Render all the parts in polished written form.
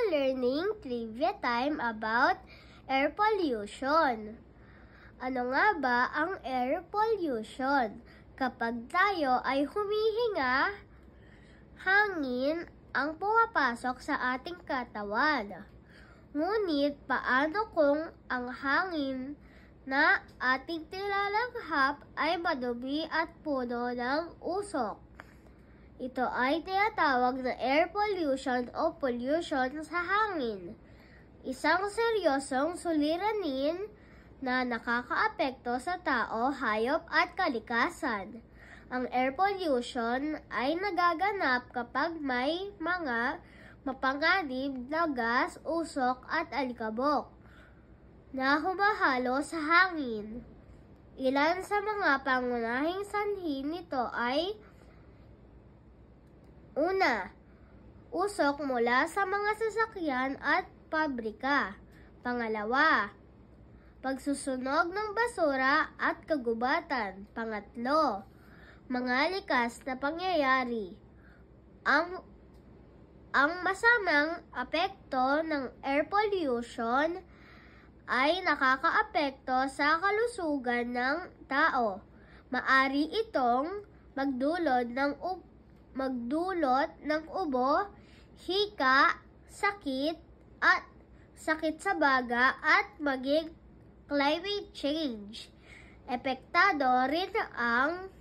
ka-learning, trivia time about air pollution. Ano nga ba ang air pollution? Kapag tayo ay humihinga, hangin ang pumapasok sa ating katawan. Ngunit paano kung ang hangin na ating nilalanghap ay madumi at puno ng usok? Ito ay tinatawag na air pollution o pollution sa hangin. Isang seryosong suliranin na nakakaapekto sa tao, hayop at kalikasan. Ang air pollution ay nagaganap kapag may mga mapanganib na gas, usok at alikabok na humahalo sa hangin. Ilan sa mga pangunahing sanhi nito ay: una, usok mula sa mga sasakyan at pabrika. Pangalawa, pagsusunog ng basura at kagubatan. Pangatlo, mga likas na pangyayari. Ang masamang apekto ng air pollution ay nakakaapekto sa kalusugan ng tao. Maari itong magdulot ng ubo, hika, sakit sa baga at maging climate change. Epektado rin ang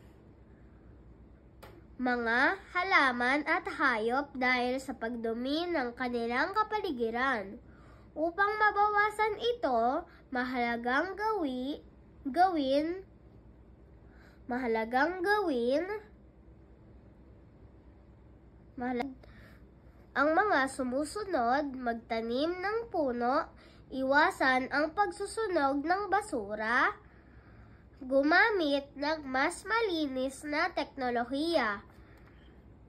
mga halaman at hayop dahil sa pagdumi ng kanilang kapaligiran. Upang mabawasan ito, mahalagang gawin ang mga sumusunod: magtanim ng puno, iwasan ang pagsusunog ng basura, gumamit ng mas malinis na teknolohiya,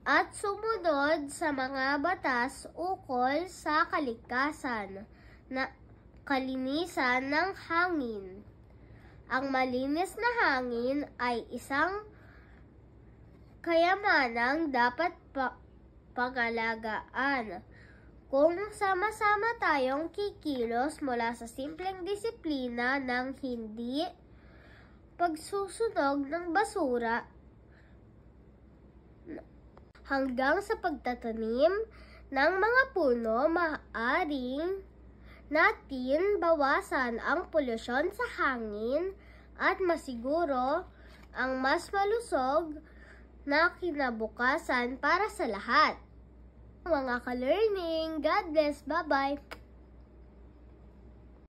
at sumunod sa mga batas ukol sa kalinisan ng hangin. Ang malinis na hangin ay isang kayamanang dapat pangalagaan. Kung sama-sama tayong kikilos mula sa simpleng disiplina ng hindi pagsusunog ng basura hanggang sa pagtatanim ng mga puno, maaaring natin bawasan ang polusyon sa hangin at masiguro ang mas malusog na kinabukasan para sa lahat. Mga ka-learning, God bless, bye-bye!